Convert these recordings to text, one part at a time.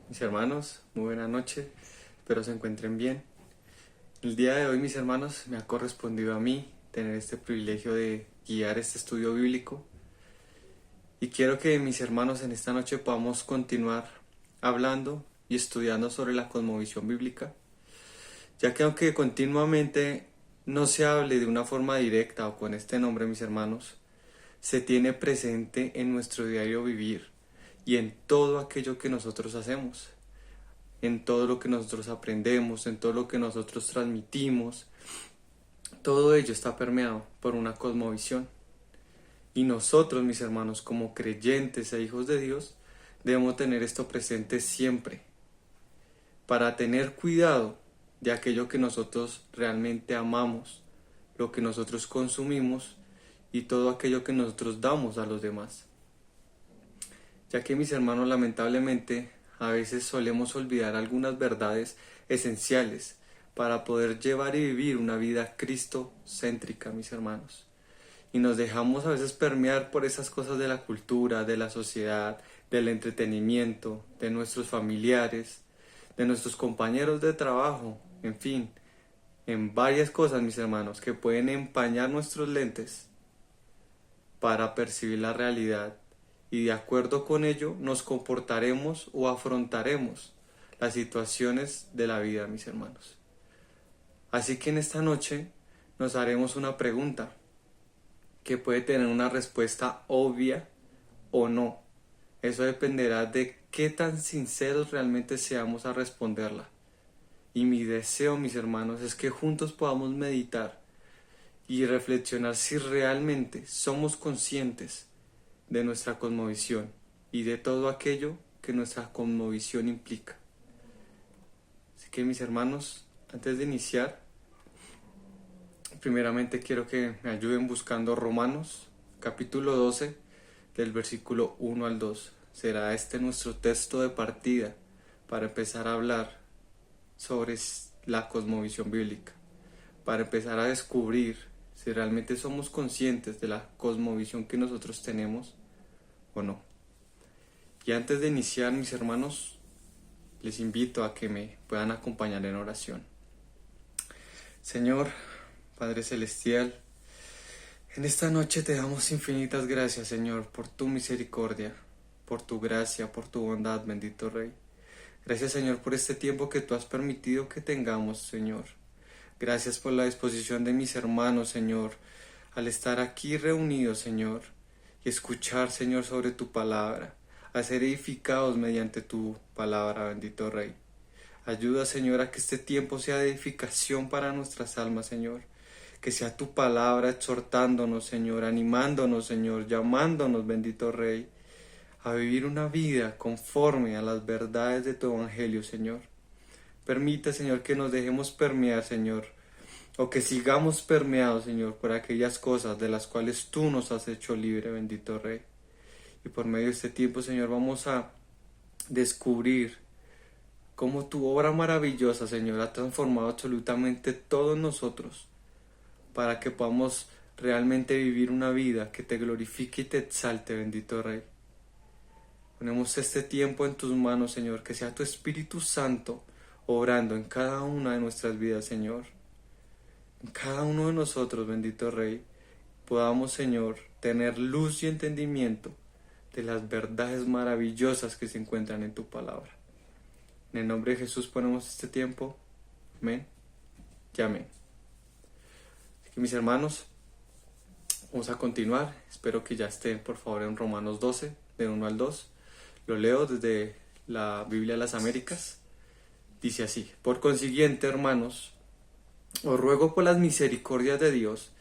Mis hermanos, muy buena noche, espero se encuentren bien. El día de hoy, mis hermanos, me ha correspondido a mí tener este privilegio de guiar este estudio bíblico y quiero que mis hermanos en esta noche podamos continuar hablando y estudiando sobre la cosmovisión bíblica, ya que aunque continuamente no se hable de una forma directa o con este nombre, mis hermanos, se tiene presente en nuestro diario vivir y en todo aquello que nosotros hacemos, en todo lo que nosotros aprendemos, en todo lo que nosotros transmitimos. Todo ello está permeado por una cosmovisión. Y nosotros, mis hermanos, como creyentes e hijos de Dios, debemos tener esto presente siempre, para tener cuidado de aquello que nosotros realmente amamos, lo que nosotros consumimos y todo aquello que nosotros damos a los demás. Ya que, mis hermanos, lamentablemente a veces solemos olvidar algunas verdades esenciales para poder llevar y vivir una vida cristocéntrica, mis hermanos. Y nos dejamos a veces permear por esas cosas de la cultura, de la sociedad, del entretenimiento, de nuestros familiares, de nuestros compañeros de trabajo, en fin, en varias cosas, mis hermanos, que pueden empañar nuestros lentes para percibir la realidad y de acuerdo con ello nos comportaremos o afrontaremos las situaciones de la vida, mis hermanos. Así que en esta noche nos haremos una pregunta que puede tener una respuesta obvia o no. Eso dependerá de qué tan sinceros realmente seamos a responderla. Y mi deseo, mis hermanos, es que juntos podamos meditar y reflexionar si realmente somos conscientes de nuestra cosmovisión y de todo aquello que nuestra cosmovisión implica. Así que, mis hermanos, antes de iniciar, primeramente quiero que me ayuden buscando Romanos capítulo 12 del versículo 1 al 2. Será este nuestro texto de partida para empezar a hablar sobre la cosmovisión bíblica, para empezar a descubrir si realmente somos conscientes de la cosmovisión que nosotros tenemos o no. Y antes de iniciar, mis hermanos, les invito a que me puedan acompañar en oración. Señor, Padre Celestial, en esta noche te damos infinitas gracias, Señor, por tu misericordia, por tu gracia, por tu bondad, bendito Rey. Gracias, Señor, por este tiempo que tú has permitido que tengamos, Señor. Gracias por la disposición de mis hermanos, Señor, al estar aquí reunidos, Señor, y escuchar, Señor, sobre tu palabra, a ser edificados mediante tu palabra, bendito Rey. Ayuda, Señor, a que este tiempo sea de edificación para nuestras almas, Señor. Que sea tu palabra exhortándonos, Señor, animándonos, Señor, llamándonos, bendito Rey, a vivir una vida conforme a las verdades de tu evangelio, Señor. Permite, Señor, que nos dejemos permear, Señor, o que sigamos permeados, Señor, por aquellas cosas de las cuales tú nos has hecho libre, bendito Rey. Y por medio de este tiempo, Señor, vamos a descubrir cómo tu obra maravillosa, Señor, ha transformado absolutamente todo en nosotros, para que podamos realmente vivir una vida que te glorifique y te exalte, bendito Rey. Ponemos este tiempo en tus manos, Señor, que sea tu Espíritu Santo obrando en cada una de nuestras vidas, Señor. En cada uno de nosotros, bendito Rey, podamos, Señor, tener luz y entendimiento de las verdades maravillosas que se encuentran en tu palabra. En el nombre de Jesús ponemos este tiempo. Amén y amén. Así que, mis hermanos, vamos a continuar. Espero que ya estén, por favor, en Romanos 12, de 1 al 2. Lo leo desde la Biblia de las Américas. Dice así: por consiguiente, hermanos, os ruego por las misericordias de Dios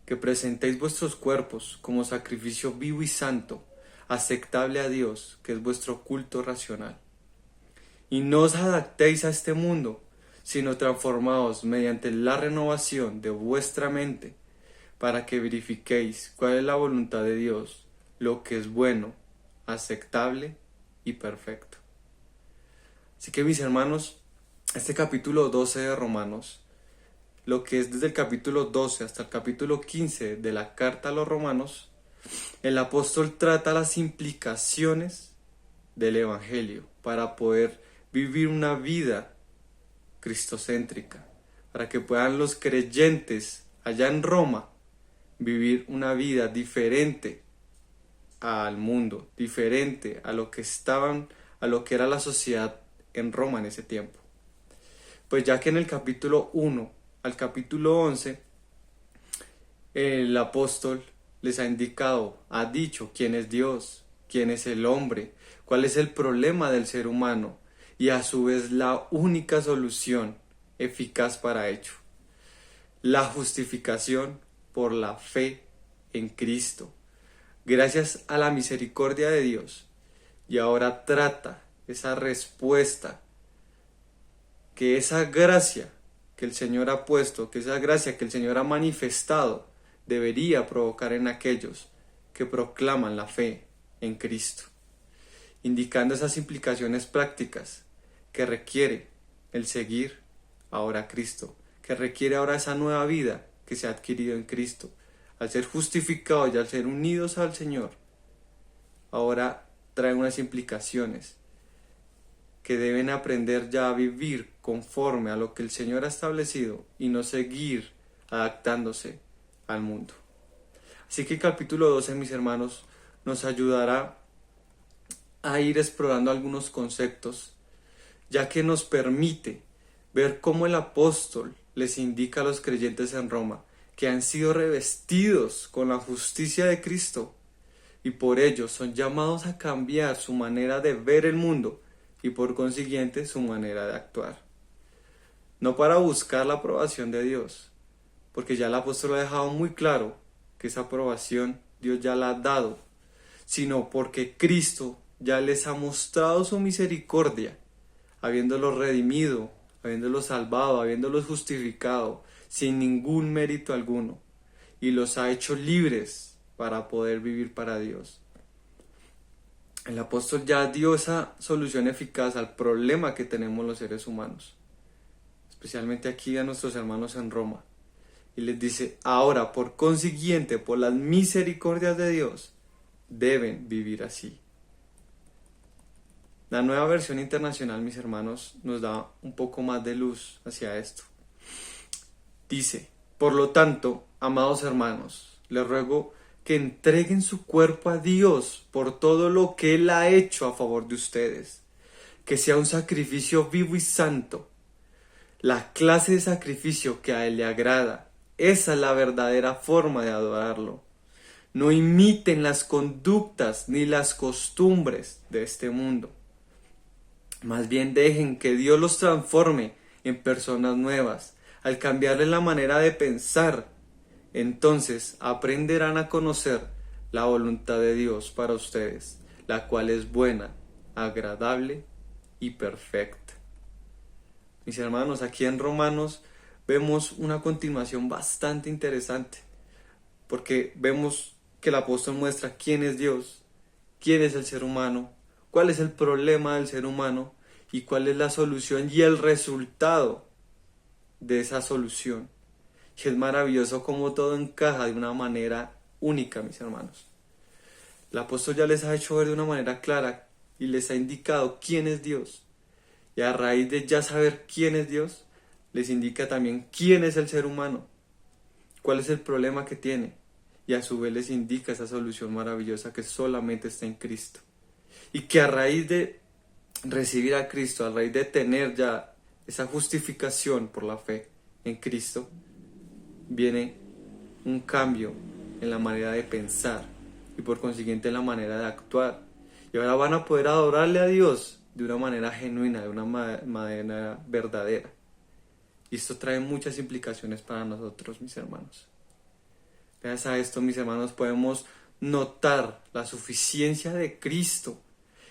que presentéis vuestros cuerpos como sacrificio vivo y santo, aceptable a Dios, que es vuestro culto racional. Y no os adaptéis a este mundo, sino transformaos mediante la renovación de vuestra mente, para que verifiquéis cuál es la voluntad de Dios, lo que es bueno, aceptable y perfecto. Así que, mis hermanos, este capítulo 12 de Romanos, lo que es desde el capítulo 12 hasta el capítulo 15 de la carta a los romanos, el apóstol trata las implicaciones del evangelio para poder vivir una vida cristocéntrica, para que puedan los creyentes allá en Roma vivir una vida diferente al mundo, diferente a lo que era la sociedad en Roma en ese tiempo. Pues ya que en el capítulo 1 al capítulo 11, el apóstol les ha indicado, ha dicho quién es Dios, quién es el hombre, cuál es el problema del ser humano y a su vez la única solución eficaz para ello. La justificación por la fe en Cristo, gracias a la misericordia de Dios. Y ahora trata esa respuesta, que esa gracia que el Señor ha puesto, que esa gracia que el Señor ha manifestado, debería provocar en aquellos que proclaman la fe en Cristo, indicando esas implicaciones prácticas que requiere el seguir ahora a Cristo, que requiere ahora esa nueva vida que se ha adquirido en Cristo, al ser justificados y al ser unidos al Señor. Ahora trae unas implicaciones que deben aprender ya a vivir conforme a lo que el Señor ha establecido y no seguir adaptándose al mundo. Así que el capítulo 12, mis hermanos, nos ayudará a ir explorando algunos conceptos, ya que nos permite ver cómo el apóstol les indica a los creyentes en Roma que han sido revestidos con la justicia de Cristo y por ello son llamados a cambiar su manera de ver el mundo y por consiguiente su manera de actuar. No para buscar la aprobación de Dios, porque ya el apóstol ha dejado muy claro que esa aprobación Dios ya la ha dado, sino porque Cristo ya les ha mostrado su misericordia, habiéndolos redimido, habiéndolos salvado, habiéndolos justificado, sin ningún mérito alguno, y los ha hecho libres para poder vivir para Dios. El apóstol ya dio esa solución eficaz al problema que tenemos los seres humanos, especialmente aquí a nuestros hermanos en Roma, y les dice, ahora por consiguiente, por las misericordias de Dios, deben vivir así. La nueva versión internacional, mis hermanos, nos da un poco más de luz hacia esto. Dice, por lo tanto, amados hermanos, les ruego que entreguen su cuerpo a Dios por todo lo que Él ha hecho a favor de ustedes, que sea un sacrificio vivo y santo, la clase de sacrificio que a Él le agrada. Esa es la verdadera forma de adorarlo. No imiten las conductas ni las costumbres de este mundo. Más bien dejen que Dios los transforme en personas nuevas, al cambiarles la manera de pensar. Entonces aprenderán a conocer la voluntad de Dios para ustedes, la cual es buena, agradable y perfecta. Mis hermanos, aquí en Romanos vemos una continuación bastante interesante, porque vemos que el apóstol muestra quién es Dios, quién es el ser humano, cuál es el problema del ser humano y cuál es la solución y el resultado de esa solución. Y es maravilloso cómo todo encaja de una manera única, mis hermanos. El apóstol ya les ha hecho ver de una manera clara y les ha indicado quién es Dios. Y a raíz de ya saber quién es Dios, les indica también quién es el ser humano, cuál es el problema que tiene. Y a su vez les indica esa solución maravillosa que solamente está en Cristo. Y que a raíz de recibir a Cristo, a raíz de tener ya esa justificación por la fe en Cristo, viene un cambio en la manera de pensar y por consiguiente en la manera de actuar. Y ahora van a poder adorarle a Dios de una manera genuina, de una manera verdadera. Y esto trae muchas implicaciones para nosotros, mis hermanos. Gracias a esto, mis hermanos, podemos notar la suficiencia de Cristo,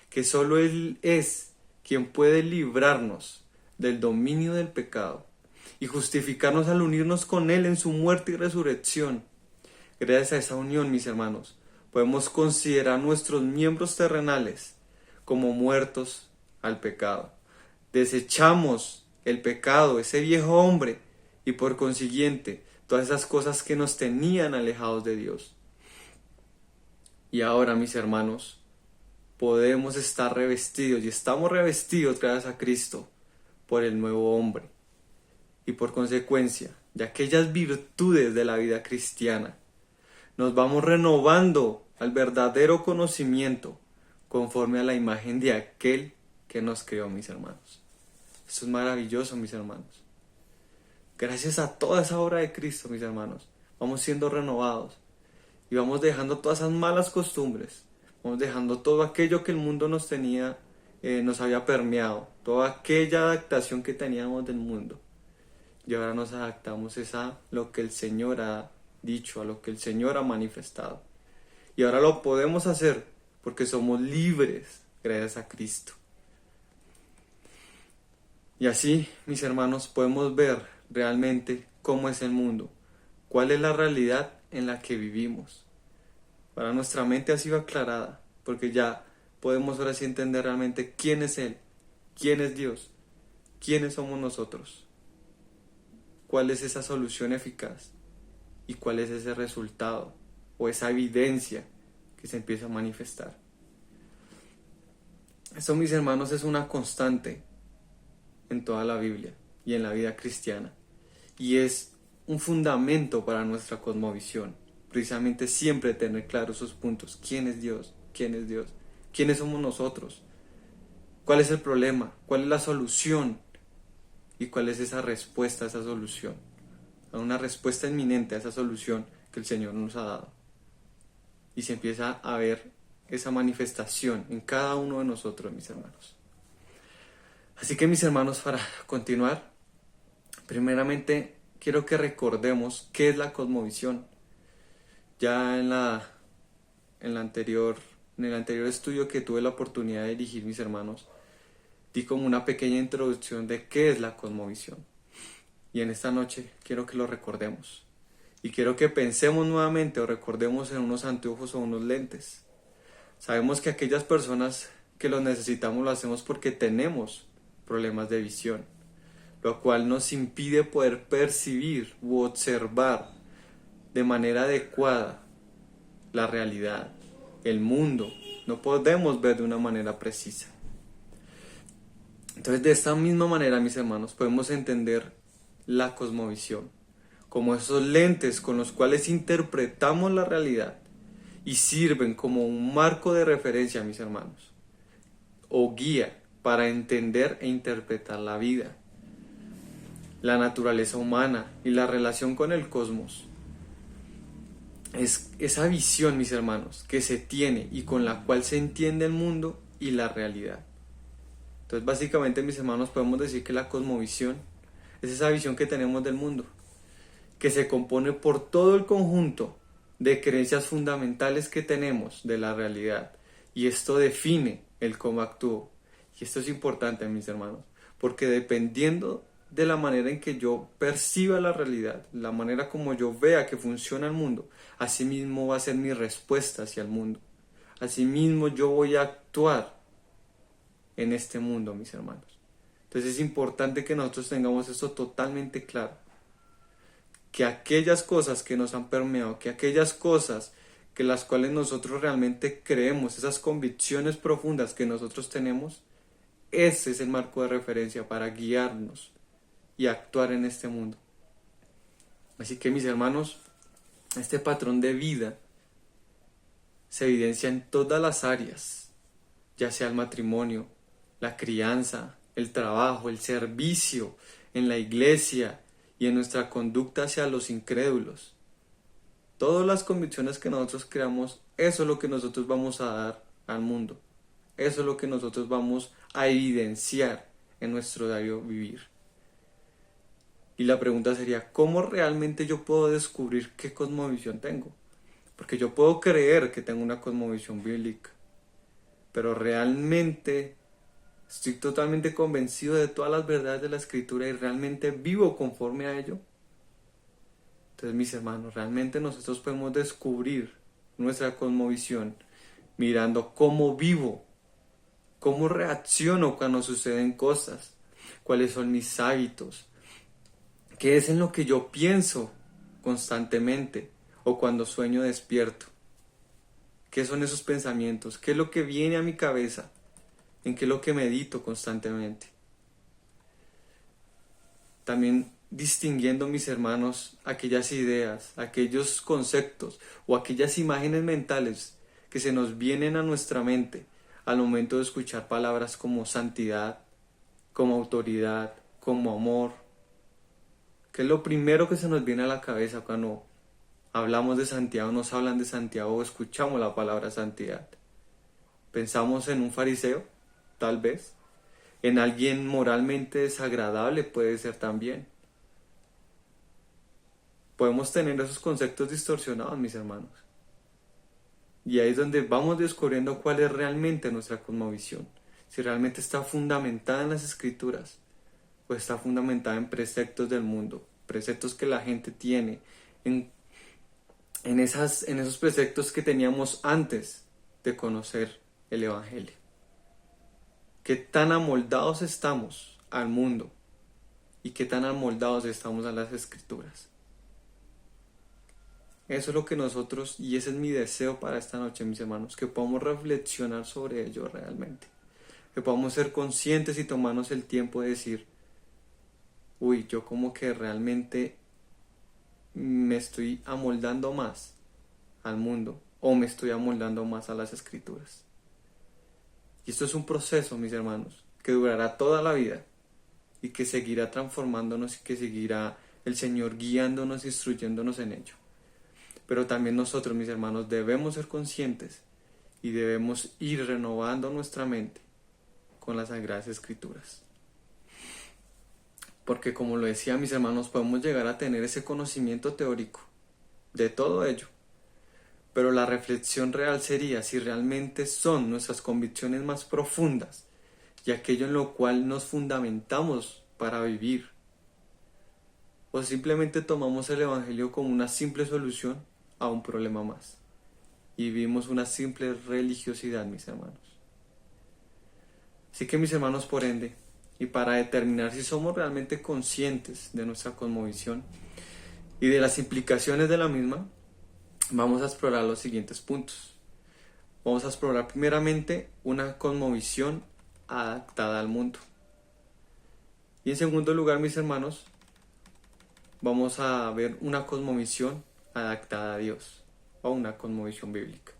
que solo Él es quien puede librarnos del dominio del pecado y justificarnos al unirnos con Él en su muerte y resurrección. Gracias a esa unión, mis hermanos, podemos considerar nuestros miembros terrenales como muertos al pecado. Desechamos el pecado, ese viejo hombre, y por consiguiente, todas esas cosas que nos tenían alejados de Dios. Y ahora, mis hermanos, podemos estar revestidos y estamos revestidos gracias a Cristo por el nuevo hombre. Y por consecuencia, de aquellas virtudes de la vida cristiana, nos vamos renovando al verdadero conocimiento conforme a la imagen de aquel que nos creó, mis hermanos. Esto es maravilloso, mis hermanos. Gracias a toda esa obra de Cristo, mis hermanos, vamos siendo renovados y vamos dejando todas esas malas costumbres, vamos dejando todo aquello que el mundo nos tenía, nos había permeado, toda aquella adaptación que teníamos del mundo. Y ahora nos adaptamos a lo que el Señor ha dicho, a lo que el Señor ha manifestado. Y ahora lo podemos hacer porque somos libres gracias a Cristo. Y así, mis hermanos, podemos ver realmente cómo es el mundo, cuál es la realidad en la que vivimos. Para nuestra mente ha sido aclarada, porque ya podemos ahora sí entender realmente quién es Él, quién es Dios, quiénes somos nosotros, cuál es esa solución eficaz y cuál es ese resultado o esa evidencia que se empieza a manifestar. Esto, mis hermanos, es una constante en toda la Biblia y en la vida cristiana, y es un fundamento para nuestra cosmovisión, precisamente siempre tener claros esos puntos: quién es Dios, quién es Dios, quiénes somos nosotros, cuál es el problema, cuál es la solución y cuál es esa respuesta a esa solución, a una respuesta inminente a esa solución que el Señor nos ha dado. Y se empieza a ver esa manifestación en cada uno de nosotros, mis hermanos. Así que, mis hermanos, para continuar, primeramente quiero que recordemos qué es la cosmovisión. Ya en el anterior estudio que tuve la oportunidad de dirigir, mis hermanos, di como una pequeña introducción de qué es la cosmovisión. Y en esta noche quiero que lo recordemos. Y quiero que pensemos nuevamente o recordemos en unos anteojos o unos lentes. Sabemos que aquellas personas que los necesitamos lo hacemos porque tenemos problemas de visión, lo cual nos impide poder percibir u observar de manera adecuada la realidad, el mundo. No podemos ver de una manera precisa. Entonces, de esta misma manera, mis hermanos, podemos entender la cosmovisión como esos lentes con los cuales interpretamos la realidad y sirven como un marco de referencia, mis hermanos, o guía para entender e interpretar la vida, la naturaleza humana y la relación con el cosmos. Es esa visión, mis hermanos, que se tiene y con la cual se entiende el mundo y la realidad. Entonces, básicamente, mis hermanos, podemos decir que la cosmovisión es esa visión que tenemos del mundo, que se compone por todo el conjunto de creencias fundamentales que tenemos de la realidad, y esto define el cómo actúo. Y esto es importante, mis hermanos, porque dependiendo de la manera en que yo perciba la realidad, la manera como yo vea que funciona el mundo, así mismo va a ser mi respuesta hacia el mundo. Así mismo yo voy a actuar en este mundo, mis hermanos. Entonces es importante que nosotros tengamos esto totalmente claro, que aquellas cosas que nos han permeado, que aquellas cosas que las cuales nosotros realmente creemos, esas convicciones profundas que nosotros tenemos, ese es el marco de referencia para guiarnos y actuar en este mundo. Así que, mis hermanos, este patrón de vida se evidencia en todas las áreas, ya sea el matrimonio, la crianza, el trabajo, el servicio, en la iglesia y en nuestra conducta hacia los incrédulos. Todas las convicciones que nosotros creamos, eso es lo que nosotros vamos a dar al mundo. Eso es lo que nosotros vamos a evidenciar en nuestro diario vivir. Y la pregunta sería, ¿cómo realmente yo puedo descubrir qué cosmovisión tengo? Porque yo puedo creer que tengo una cosmovisión bíblica, pero realmente estoy totalmente convencido de todas las verdades de la Escritura y realmente vivo conforme a ello. Entonces, mis hermanos, realmente nosotros podemos descubrir nuestra cosmovisión mirando cómo vivo, cómo reacciono cuando suceden cosas, cuáles son mis hábitos, qué es en lo que yo pienso constantemente o cuando sueño despierto, ¿Qué son esos pensamientos? ¿Qué es lo que viene a mi cabeza? ¿En qué es lo que medito constantemente? También distinguiendo, mis hermanos, aquellas ideas, aquellos conceptos o aquellas imágenes mentales que se nos vienen a nuestra mente al momento de escuchar palabras como santidad, como autoridad, como amor. ¿Qué es lo primero que se nos viene a la cabeza cuando hablamos de Santiago, nos hablan de Santiago o escuchamos la palabra santidad? ¿Pensamos en un fariseo? Tal vez. En alguien moralmente desagradable puede ser también. Podemos tener esos conceptos distorsionados, mis hermanos. Y ahí es donde vamos descubriendo cuál es realmente nuestra cosmovisión. Si realmente está fundamentada en las escrituras o está fundamentada en preceptos del mundo. Preceptos que la gente tiene. En esos preceptos que teníamos antes de conocer el Evangelio. Qué tan amoldados estamos al mundo y qué tan amoldados estamos a las escrituras. Eso es lo que nosotros, y ese es mi deseo para esta noche, mis hermanos, que podamos reflexionar sobre ello realmente. Que podamos ser conscientes y tomarnos el tiempo de decir, uy, yo como que realmente me estoy amoldando más al mundo o me estoy amoldando más a las escrituras. Y esto es un proceso, mis hermanos, que durará toda la vida y que seguirá transformándonos y que seguirá el Señor guiándonos y instruyéndonos en ello. Pero también nosotros, mis hermanos, debemos ser conscientes y debemos ir renovando nuestra mente con las Sagradas Escrituras. Porque como lo decía, mis hermanos, podemos llegar a tener ese conocimiento teórico de todo ello. Pero la reflexión real sería si realmente son nuestras convicciones más profundas y aquello en lo cual nos fundamentamos para vivir. O simplemente tomamos el Evangelio como una simple solución a un problema más. Y vivimos una simple religiosidad, mis hermanos. Así que, mis hermanos, por ende, y para determinar si somos realmente conscientes de nuestra cosmovisión y de las implicaciones de la misma, vamos a explorar los siguientes puntos. Vamos a explorar primeramente una cosmovisión adaptada al mundo. Y en segundo lugar, mis hermanos, vamos a ver una cosmovisión adaptada a Dios o una cosmovisión bíblica.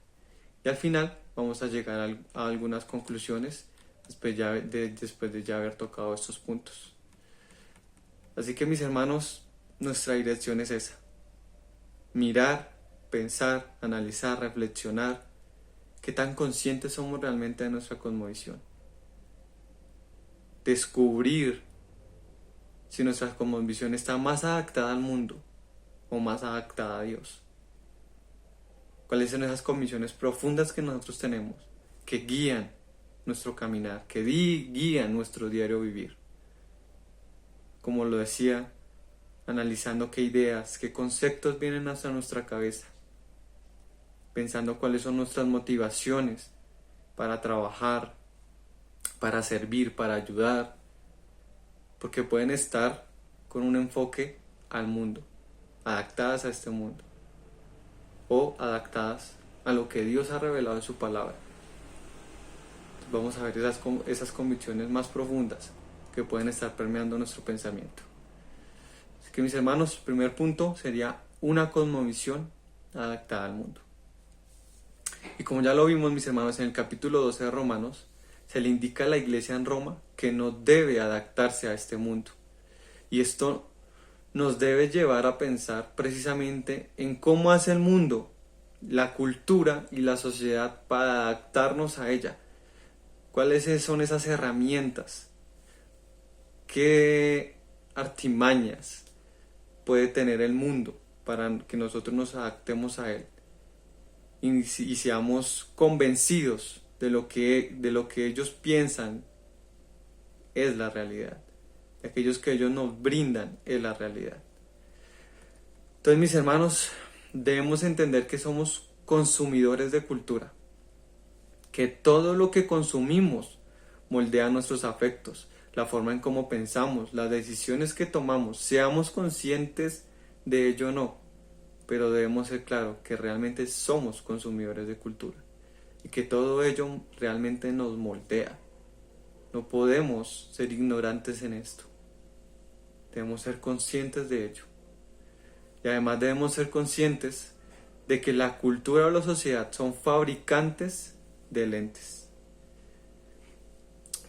Y al final vamos a llegar a algunas conclusiones después de ya haber tocado estos puntos. Así que, mis hermanos, nuestra dirección es esa: mirar, pensar, analizar, reflexionar, qué tan conscientes somos realmente de nuestra cosmovisión. Descubrir si nuestra cosmovisión está más adaptada al mundo o más adaptada a Dios. ¿Cuáles son esas convicciones profundas que nosotros tenemos que guían nuestro caminar, que guían nuestro diario vivir? Como lo decía, analizando qué ideas, qué conceptos vienen hacia nuestra cabeza, pensando cuáles son nuestras motivaciones para trabajar, para servir, para ayudar, porque pueden estar con un enfoque al mundo, adaptadas a este mundo, o adaptadas a lo que Dios ha revelado en su palabra. Vamos a ver esas convicciones más profundas que pueden estar permeando nuestro pensamiento. Así que, mis hermanos, primer punto sería una cosmovisión adaptada al mundo. Y como ya lo vimos, mis hermanos, en el capítulo 12 de Romanos, se le indica a la iglesia en Roma que no debe adaptarse a este mundo. Y esto nos debe llevar a pensar precisamente en cómo hace el mundo, la cultura y la sociedad para adaptarnos a ella. ¿Cuáles son esas herramientas? ¿Qué artimañas puede tener el mundo para que nosotros nos adaptemos a él? Y seamos convencidos de lo que ellos piensan es la realidad. De aquellos que ellos nos brindan es la realidad. Entonces, mis hermanos, debemos entender que somos consumidores de cultura. Que todo lo que consumimos moldea nuestros afectos, la forma en cómo pensamos, las decisiones que tomamos, seamos conscientes de ello o no, pero debemos ser claros que realmente somos consumidores de cultura. y que todo ello realmente nos moldea. No podemos ser ignorantes en esto. Debemos ser conscientes de ello. Y además debemos ser conscientes de que la cultura o la sociedad son fabricantes de lentes.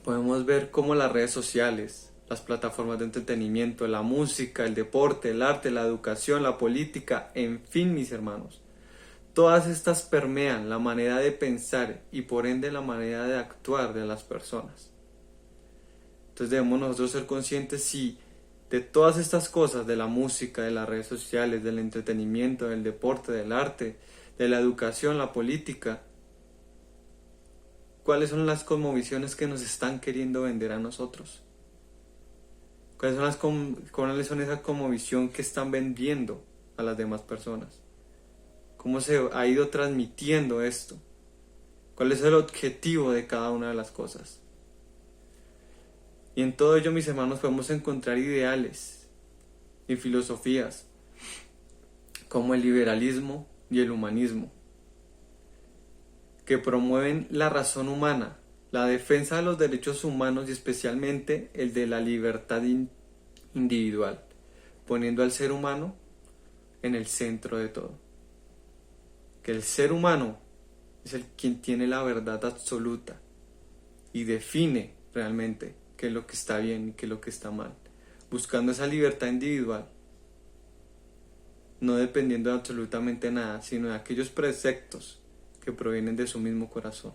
Podemos ver cómo las redes sociales, las plataformas de entretenimiento, la música, el deporte, el arte, la educación, la política, en fin, mis hermanos, todas estas permean la manera de pensar y por ende la manera de actuar de las personas. Entonces debemos nosotros ser conscientes si de todas estas cosas, de la música, de las redes sociales, del entretenimiento, del deporte, del arte, de la educación, la política, ¿cuáles son las cosmovisiones que nos están queriendo vender a nosotros? ¿Cuáles son esa cosmovisión que están vendiendo a las demás personas? ¿Cómo se ha ido transmitiendo esto? ¿Cuál es el objetivo de cada una de las cosas? Y en todo ello, mis hermanos, podemos encontrar ideales y filosofías como el liberalismo y el humanismo, que promueven la razón humana, la defensa de los derechos humanos y especialmente el de la libertad individual, poniendo al ser humano en el centro de todo. Que el ser humano es el quien tiene la verdad absoluta y define realmente qué es lo que está bien y qué es lo que está mal, buscando esa libertad individual, no dependiendo de absolutamente nada, sino de aquellos preceptos que provienen de su mismo corazón.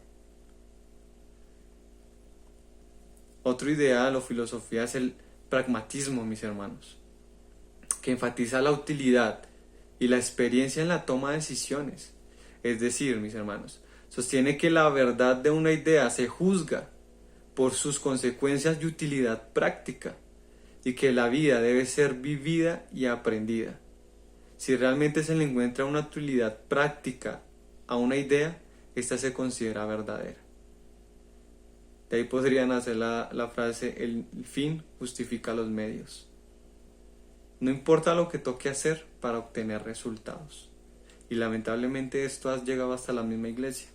Otro ideal o filosofía es el pragmatismo, mis hermanos, que enfatiza la utilidad y la experiencia en la toma de decisiones. Es decir, mis hermanos, sostiene que la verdad de una idea se juzga por sus consecuencias y utilidad práctica, y que la vida debe ser vivida y aprendida. Si realmente se le encuentra una utilidad práctica a una idea, esta se considera verdadera. De ahí podrían hacer la frase: el fin justifica los medios. No importa lo que toque hacer para obtener resultados. Y lamentablemente esto ha llegado hasta la misma iglesia.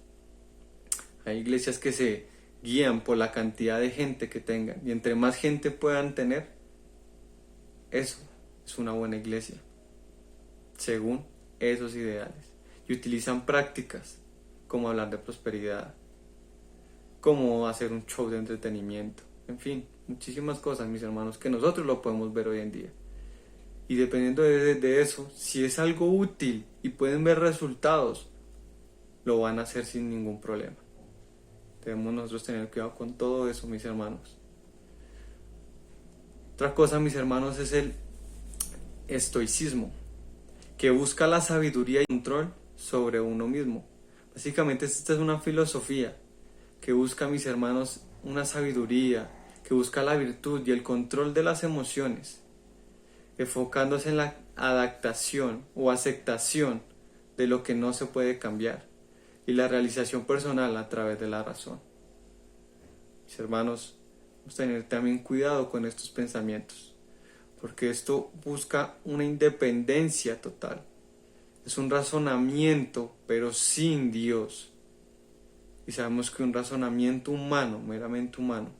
Hay iglesias que se guían por la cantidad de gente que tengan, y entre más gente puedan tener, eso es una buena iglesia, según esos ideales. Y utilizan prácticas como hablar de prosperidad, como hacer un show de entretenimiento, en fin, muchísimas cosas, mis hermanos, que nosotros lo podemos ver hoy en día. Y dependiendo de eso, si es algo útil y pueden ver resultados, lo van a hacer sin ningún problema. Debemos nosotros tener cuidado con todo eso, mis hermanos. Otra cosa, mis hermanos, es el estoicismo, que busca la sabiduría y control sobre uno mismo. Básicamente esta es una filosofía que busca, mis hermanos, una sabiduría, que busca la virtud y el control de las emociones, enfocándose en la adaptación o aceptación de lo que no se puede cambiar y la realización personal a través de la razón. Mis hermanos, vamos a tener también cuidado con estos pensamientos, porque esto busca una independencia total. Es un razonamiento, pero sin Dios. Y sabemos que un razonamiento humano, meramente humano,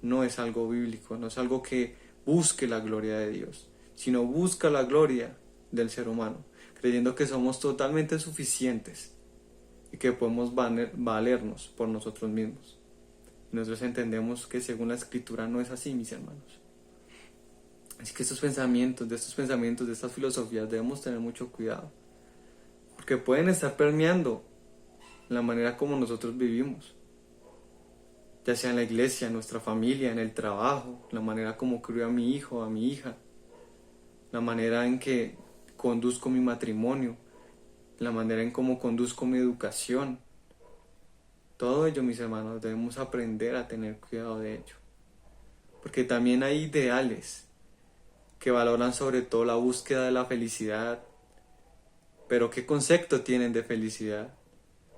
no es algo bíblico, no es algo que busque la gloria de Dios, sino busca la gloria del ser humano, creyendo que somos totalmente suficientes y que podemos valernos por nosotros mismos. Y nosotros entendemos que según la Escritura no es así, mis hermanos. Así que de estos pensamientos, de estas filosofías debemos tener mucho cuidado, porque pueden estar permeando la manera como nosotros vivimos, ya sea en la iglesia, en nuestra familia, en el trabajo, la manera como crío a mi hijo, a mi hija, la manera en que conduzco mi matrimonio, la manera en cómo conduzco mi educación. Todo ello, mis hermanos, debemos aprender a tener cuidado de ello, porque también hay ideales que valoran sobre todo la búsqueda de la felicidad. Pero ¿qué concepto tienen de felicidad?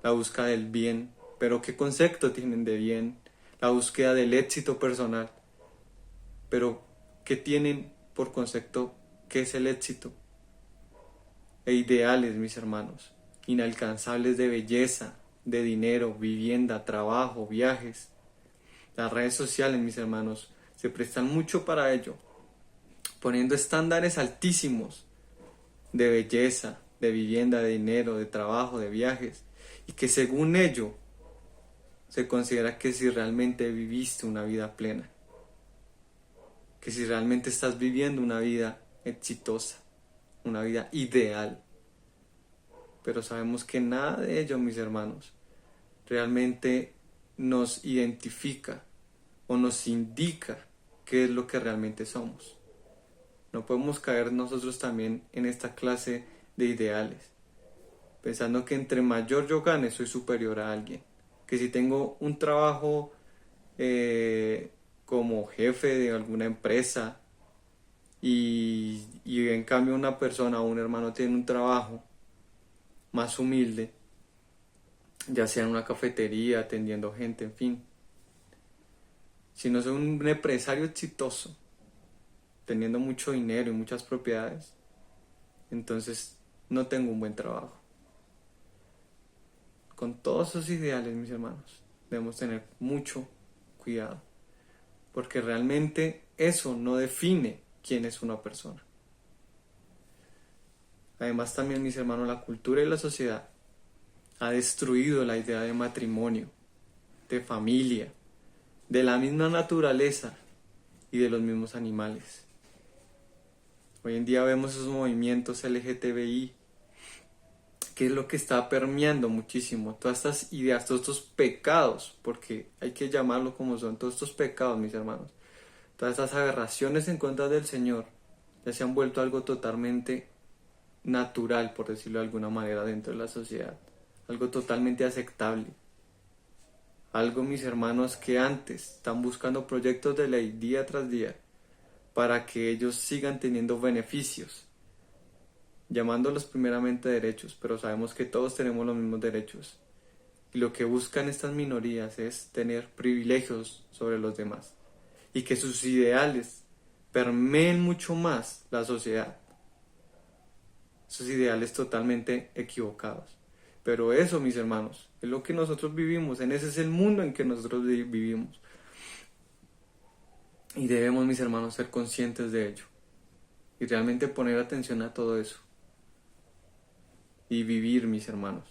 La búsqueda del bien. Pero ¿qué concepto tienen de bien? La búsqueda del éxito personal. Pero ¿qué tienen por concepto qué es el éxito? E ideales, mis hermanos, inalcanzables de belleza, de dinero, vivienda, trabajo, viajes. Las redes sociales, mis hermanos, se prestan mucho para ello, poniendo estándares altísimos de belleza, de vivienda, de dinero, de trabajo, de viajes, y que según ello se considera que si realmente viviste una vida plena, que si realmente estás viviendo una vida exitosa, una vida ideal. Pero sabemos que nada de ello, mis hermanos, realmente nos identifica o nos indica qué es lo que realmente somos. No podemos caer nosotros también en esta clase de ideales, pensando que entre mayor yo gane soy superior a alguien, que si tengo un trabajo como jefe de alguna empresa y en cambio una persona o un hermano tiene un trabajo más humilde, ya sea en una cafetería, atendiendo gente, en fin. Si no soy un empresario exitoso, teniendo mucho dinero y muchas propiedades, entonces no tengo un buen trabajo. Con todos esos ideales, mis hermanos, debemos tener mucho cuidado, porque realmente eso no define quién es una persona. Además también, mis hermanos, la cultura y la sociedad ha destruido la idea de matrimonio, de familia, de la misma naturaleza y de los mismos animales. Hoy en día vemos esos movimientos LGTBI, que es lo que está permeando muchísimo, todas estas ideas, todos estos pecados, porque hay que llamarlo como son, todos estos pecados, mis hermanos, todas estas aberraciones en contra del Señor, ya se han vuelto algo totalmente natural, por decirlo de alguna manera, dentro de la sociedad, algo totalmente aceptable. Algo, mis hermanos, que antes están buscando proyectos de ley día tras día para que ellos sigan teniendo beneficios, llamándolos primeramente derechos, pero sabemos que todos tenemos los mismos derechos. Y lo que buscan estas minorías es tener privilegios sobre los demás y que sus ideales permeen mucho más la sociedad. Sus ideales totalmente equivocados. Pero eso, mis hermanos, es lo que nosotros vivimos, en ese es el mundo en que nosotros vivimos. Y debemos, mis hermanos, ser conscientes de ello. Y realmente poner atención a todo eso. Y vivir, mis hermanos.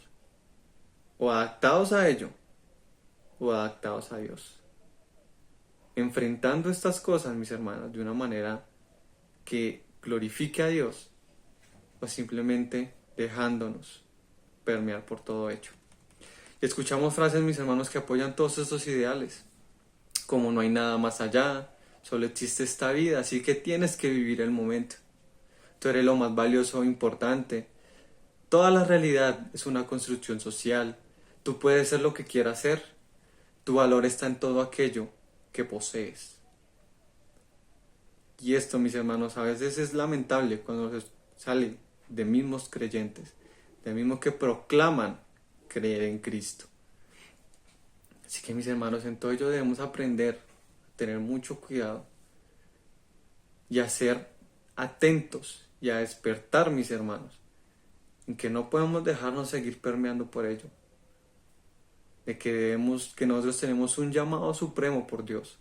O adaptados a ello, o adaptados a Dios. Enfrentando estas cosas, mis hermanos, de una manera que glorifique a Dios, o simplemente dejándonos permear por todo ello. Y escuchamos frases, mis hermanos, que apoyan todos estos ideales, como no hay nada más allá, solo existe esta vida, así que tienes que vivir el momento. Tú eres lo más valioso e importante. Toda la realidad es una construcción social. Tú puedes ser lo que quieras ser. Tu valor está en todo aquello que posees. Y esto, mis hermanos, a veces es lamentable cuando se sale de mismos creyentes, de mismos que proclaman creer en Cristo. Así que, mis hermanos, en todo ello debemos aprender a tener mucho cuidado y a ser atentos y a despertar, mis hermanos, en que no podemos dejarnos seguir permeando por ello, de que nosotros tenemos un llamado supremo por Dios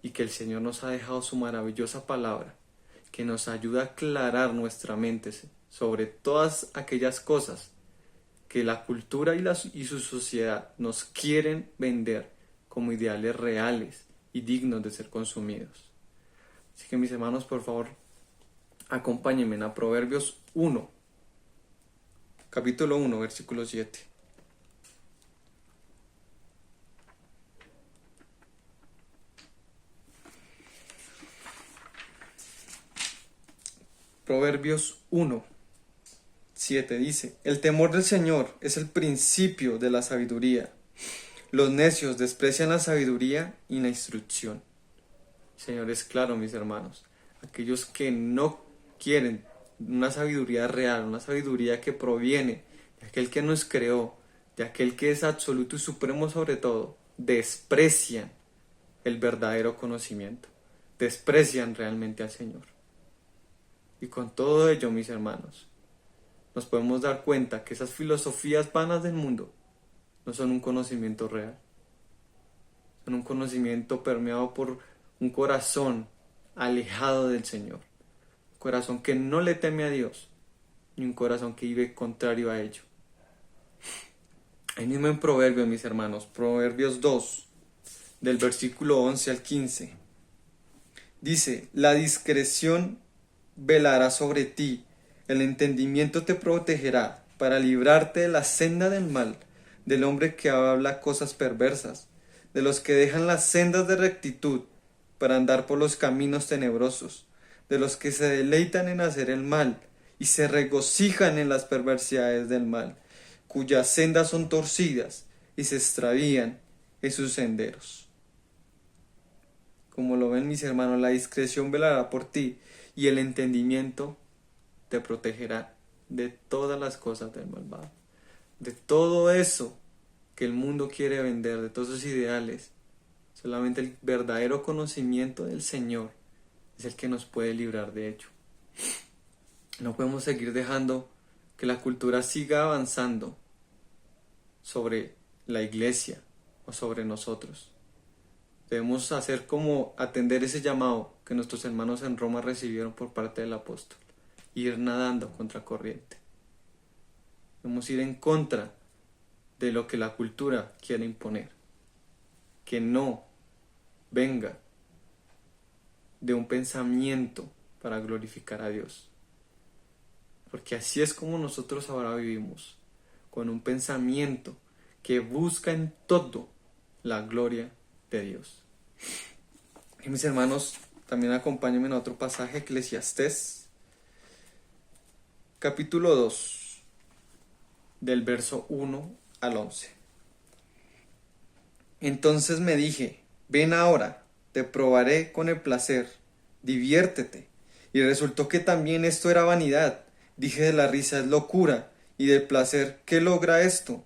y que el Señor nos ha dejado su maravillosa palabra que nos ayuda a aclarar nuestra mente sobre todas aquellas cosas que la cultura y su sociedad nos quieren vender como ideales reales y dignos de ser consumidos. Así que, mis hermanos, por favor, acompáñenme a Proverbios 1, capítulo 1, versículo 7. Proverbios 1, 7 dice: El temor del Señor es el principio de la sabiduría. Los necios desprecian la sabiduría y la instrucción. Señor, es claro, mis hermanos, aquellos que no quieren una sabiduría real, una sabiduría que proviene de aquel que nos creó, de aquel que es absoluto y supremo sobre todo, desprecian el verdadero conocimiento, desprecian realmente al Señor. Y con todo ello, mis hermanos, nos podemos dar cuenta que esas filosofías vanas del mundo no son un conocimiento real. Son un conocimiento permeado por un corazón alejado del Señor. Un corazón que no le teme a Dios, ni un corazón que vive contrario a ello. Ahí mismo en Proverbios, mis hermanos, Proverbios 2, del versículo 11 al 15. Dice: la discreción velará sobre ti, el entendimiento te protegerá, para librarte de la senda del mal, del hombre que habla cosas perversas, de los que dejan las sendas de rectitud, para andar por los caminos tenebrosos, de los que se deleitan en hacer el mal, y se regocijan en las perversidades del mal, cuyas sendas son torcidas, y se extravían en sus senderos. Como lo ven, mis hermanos, la discreción velará por ti, y el entendimiento te protegerá de todas las cosas del malvado, de todo eso que el mundo quiere vender, de todos esos ideales. Solamente el verdadero conocimiento del Señor es el que nos puede librar de ello. No podemos seguir dejando que la cultura siga avanzando sobre la iglesia o sobre nosotros. Debemos hacer como atender ese llamado que nuestros hermanos en Roma recibieron por parte del apóstol. Ir nadando contra corriente. Debemos ir en contra de lo que la cultura quiere imponer. Que no venga de un pensamiento para glorificar a Dios. Porque así es como nosotros ahora vivimos, con un pensamiento que busca en todo la gloria de Dios. Y mis hermanos, también acompáñenme en otro pasaje, Eclesiastés, capítulo 2, del verso 1 al 11. Entonces me dije: ven ahora, te probaré con el placer, diviértete. Y resultó que también esto era vanidad. Dije: de la risa es locura, y del placer, ¿qué logra esto?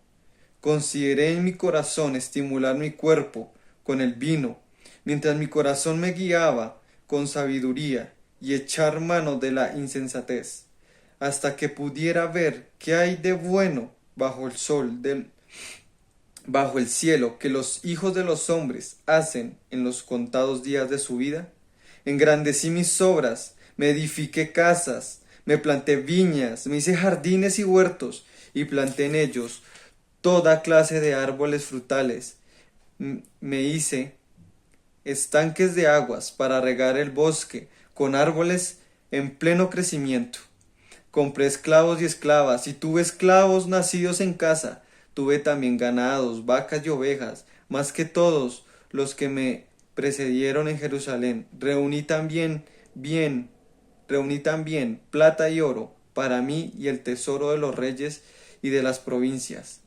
Consideré en mi corazón estimular mi cuerpo con el vino, mientras mi corazón me guiaba con sabiduría, y echar mano de la insensatez, hasta que pudiera ver qué hay de bueno bajo el bajo el cielo, que los hijos de los hombres hacen en los contados días de su vida. Engrandecí mis obras, me edifiqué casas, me planté viñas, me hice jardines y huertos, y planté en ellos toda clase de árboles frutales. Me hice estanques de aguas para regar el bosque, con árboles en pleno crecimiento. Compré esclavos y esclavas, y tuve esclavos nacidos en casa. Tuve también ganados, vacas y ovejas, más que todos los que me precedieron en Jerusalén. Reuní también plata y oro para mí y el tesoro de los reyes y de las provincias.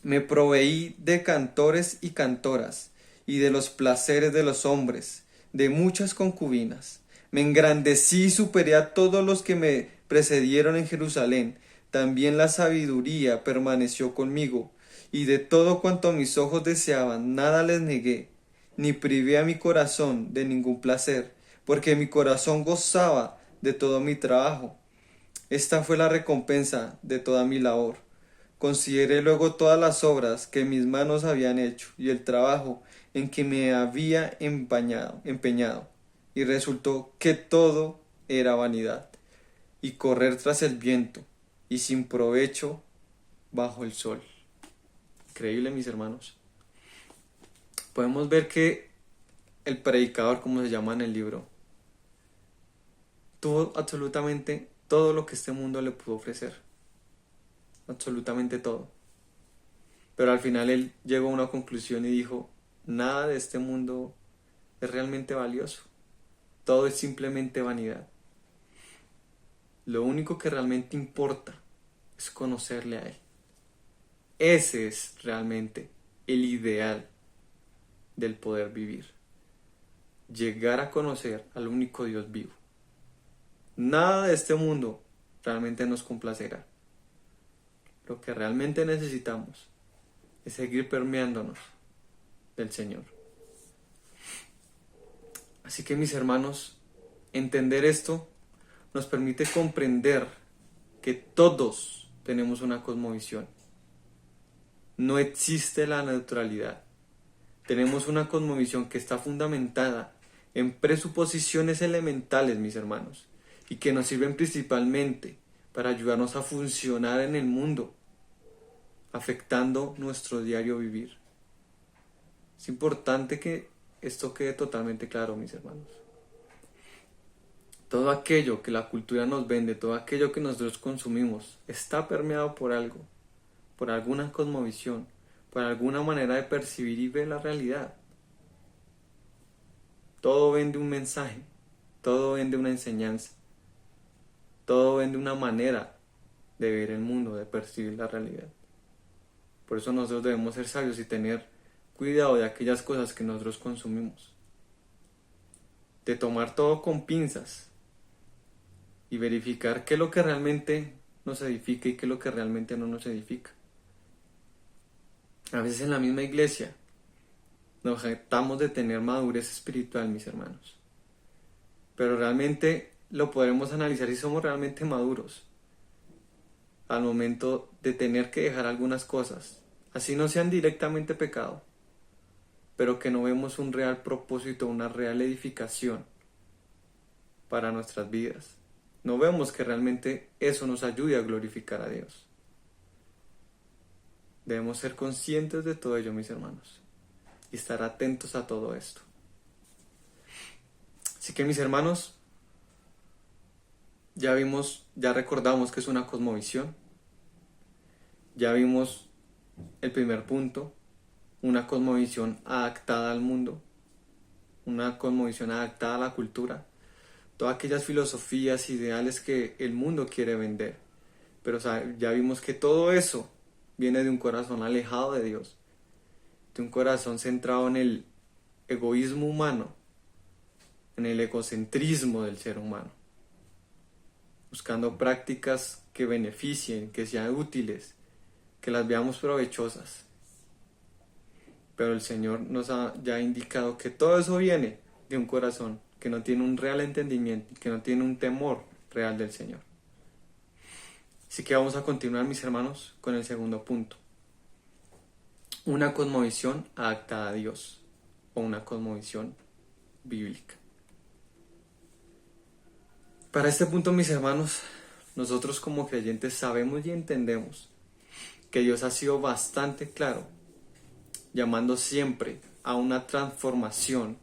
Me proveí de cantores y cantoras, y de los placeres de los hombres, de muchas concubinas. Me engrandecí y superé a todos los que me precedieron en Jerusalén. También la sabiduría permaneció conmigo, y de todo cuanto mis ojos deseaban, nada les negué, ni privé a mi corazón de ningún placer, porque mi corazón gozaba de todo mi trabajo. Esta fue la recompensa de toda mi labor. Consideré luego todas las obras que mis manos habían hecho, y el trabajo en que me había empeñado, y resultó que todo era vanidad, y correr tras el viento, y sin provecho bajo el sol. Increíble, mis hermanos. Podemos ver que el predicador, como se llama en el libro, tuvo absolutamente todo lo que este mundo le pudo ofrecer. Absolutamente todo. Pero al final él llegó a una conclusión y dijo: nada de este mundo es realmente valioso. Todo es simplemente vanidad. Lo único que realmente importa es conocerle a Él. Ese es realmente el ideal del poder vivir. Llegar a conocer al único Dios vivo. Nada de este mundo realmente nos complacerá. Lo que realmente necesitamos es seguir permeándonos del Señor. Así que, mis hermanos, entender esto nos permite comprender que todos tenemos una cosmovisión. No existe la neutralidad. Tenemos una cosmovisión que está fundamentada en presuposiciones elementales, mis hermanos, y que nos sirven principalmente para ayudarnos a funcionar en el mundo, afectando nuestro diario vivir. Es importante que esto quede totalmente claro, mis hermanos. Todo aquello que la cultura nos vende, todo aquello que nosotros consumimos, está permeado por algo, por alguna cosmovisión, por alguna manera de percibir y ver la realidad. Todo vende un mensaje, todo vende una enseñanza, todo vende una manera de ver el mundo, de percibir la realidad. Por eso nosotros debemos ser sabios y tener cuidado de aquellas cosas que nosotros consumimos. De tomar todo con pinzas y verificar qué es lo que realmente nos edifica y qué es lo que realmente no nos edifica. A veces en la misma iglesia nos jactamos de tener madurez espiritual, mis hermanos. Pero realmente lo podremos analizar si somos realmente maduros al momento de tener que dejar algunas cosas, así no sean directamente pecado, pero que no vemos un real propósito, una real edificación para nuestras vidas. No vemos que realmente eso nos ayude a glorificar a Dios. Debemos ser conscientes de todo ello, mis hermanos, y estar atentos a todo esto. Así que, mis hermanos, ya recordamos que es una cosmovisión. Ya vimos el primer punto, una cosmovisión adaptada al mundo, una cosmovisión adaptada a la cultura, todas aquellas filosofías, ideales que el mundo quiere vender. Pero ya vimos que todo eso viene de un corazón alejado de Dios, de un corazón centrado en el egoísmo humano, en el egocentrismo del ser humano, buscando prácticas que beneficien, que sean útiles, que las veamos provechosas. Pero el Señor nos ha ya indicado que todo eso viene de un corazón que no tiene un real entendimiento, que no tiene un temor real del Señor. Así que vamos a continuar, mis hermanos, con el segundo punto. Una cosmovisión adaptada a Dios, o una cosmovisión bíblica. Para este punto, mis hermanos, nosotros como creyentes sabemos y entendemos que Dios ha sido bastante claro, llamando siempre a una transformación,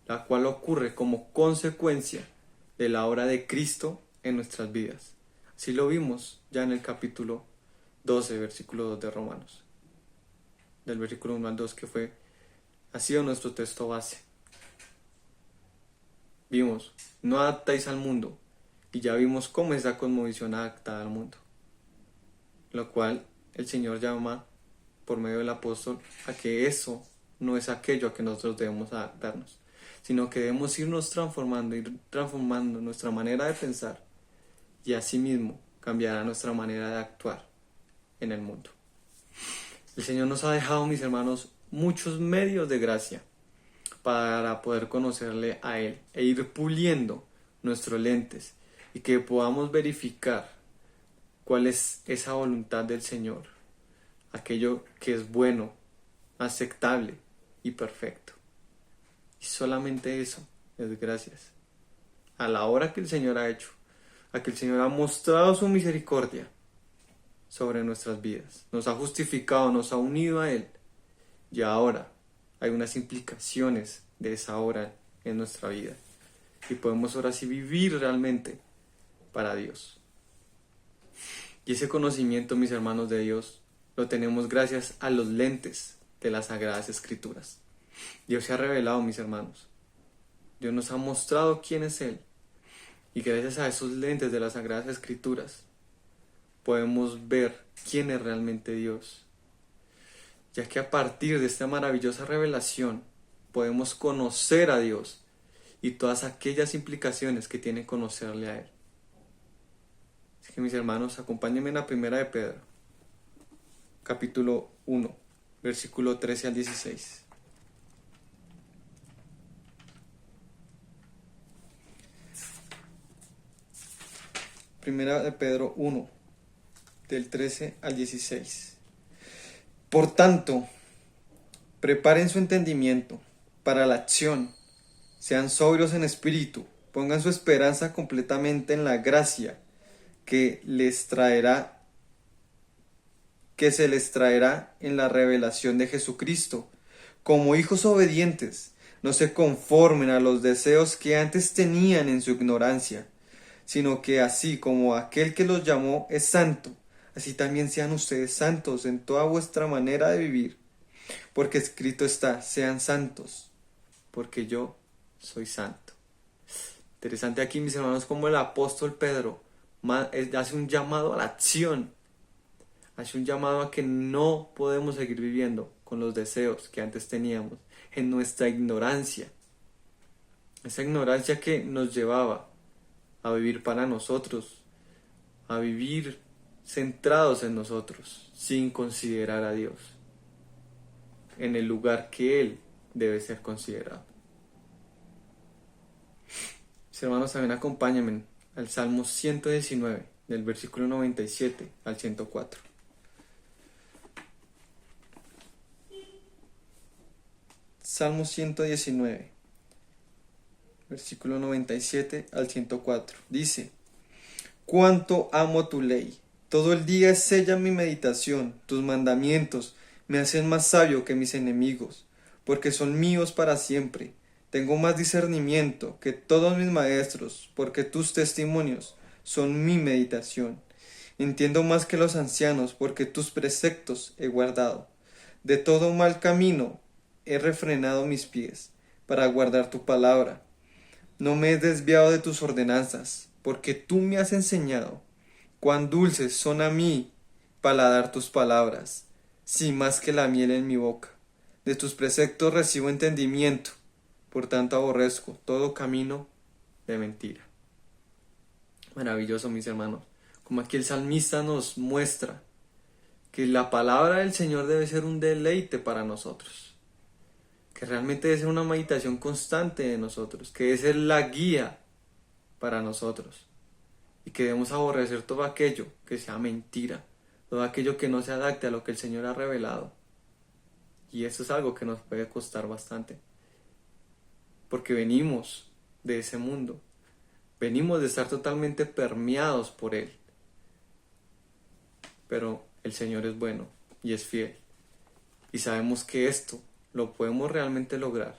la cual ocurre como consecuencia de la obra de Cristo en nuestras vidas. Así lo vimos ya en el capítulo 12, versículo 2 de Romanos. Del versículo 1 al 2, que ha sido nuestro texto base. Vimos, no adaptáis al mundo, y ya vimos cómo es la cosmovisión adaptada al mundo. Lo cual el Señor llama, por medio del apóstol, a que eso no es aquello a que nosotros debemos adaptarnos, sino que debemos irnos transformando, ir transformando nuestra manera de pensar, y asimismo cambiará nuestra manera de actuar en el mundo. El Señor nos ha dejado, mis hermanos, muchos medios de gracia para poder conocerle a Él e ir puliendo nuestros lentes y que podamos verificar cuál es esa voluntad del Señor, aquello que es bueno, aceptable y perfecto. Y solamente eso es gracias a la obra que el Señor ha hecho, a que el Señor ha mostrado su misericordia sobre nuestras vidas, nos ha justificado, nos ha unido a Él, y ahora hay unas implicaciones de esa obra en nuestra vida, y podemos ahora sí vivir realmente para Dios. Y ese conocimiento, mis hermanos, de Dios, lo tenemos gracias a los lentes de las Sagradas Escrituras. Dios se ha revelado, mis hermanos. Dios nos ha mostrado quién es Él. Y gracias a esos lentes de las Sagradas Escrituras, podemos ver quién es realmente Dios. Ya que a partir de esta maravillosa revelación, podemos conocer a Dios y todas aquellas implicaciones que tiene conocerle a Él. Así que, mis hermanos, acompáñenme en la primera de Pedro, capítulo 1, versículo 13 al 16. Primera de Pedro 1, del 13 al 16. Por tanto, preparen su entendimiento para la acción, sean sobrios en espíritu, pongan su esperanza completamente en la gracia que les traerá, que se les traerá en la revelación de Jesucristo. Como hijos obedientes, no se conformen a los deseos que antes tenían en su ignorancia, sino que así como aquel que los llamó es santo, así también sean ustedes santos en toda vuestra manera de vivir. Porque escrito está, sean santos, porque yo soy santo. Interesante aquí, mis hermanos, como el apóstol Pedro hace un llamado a la acción, hace un llamado a que no podemos seguir viviendo con los deseos que antes teníamos, en nuestra ignorancia. Esa ignorancia que nos llevaba a vivir para nosotros, a vivir centrados en nosotros, sin considerar a Dios en el lugar que Él debe ser considerado. Mis hermanos, también acompáñenme al Salmo 119, del versículo 97 al 104. Salmo 119, versículo 97 al 104. Dice: Cuánto amo tu ley, todo el día es ella mi meditación, tus mandamientos me hacen más sabio que mis enemigos, porque son míos para siempre. Tengo más discernimiento que todos mis maestros, porque tus testimonios son mi meditación. Entiendo más que los ancianos, porque tus preceptos he guardado. De todo mal camino he refrenado mis pies, para guardar tu palabra. No me he desviado de tus ordenanzas, porque tú me has enseñado. Cuán dulces son a mí paladar tus palabras, sí más que la miel en mi boca. De tus preceptos recibo entendimiento, por tanto aborrezco todo camino de mentira. Maravilloso, mis hermanos, como aquí el salmista nos muestra que la palabra del Señor debe ser un deleite para nosotros, que realmente debe ser una meditación constante de nosotros, que debe ser la guía para nosotros, y que debemos aborrecer todo aquello que sea mentira, todo aquello que no se adapte a lo que el Señor ha revelado. Y eso es algo que nos puede costar bastante, porque venimos de ese mundo, venimos de estar totalmente permeados por Él. Pero el Señor es bueno y es fiel, y sabemos que esto lo podemos realmente lograr.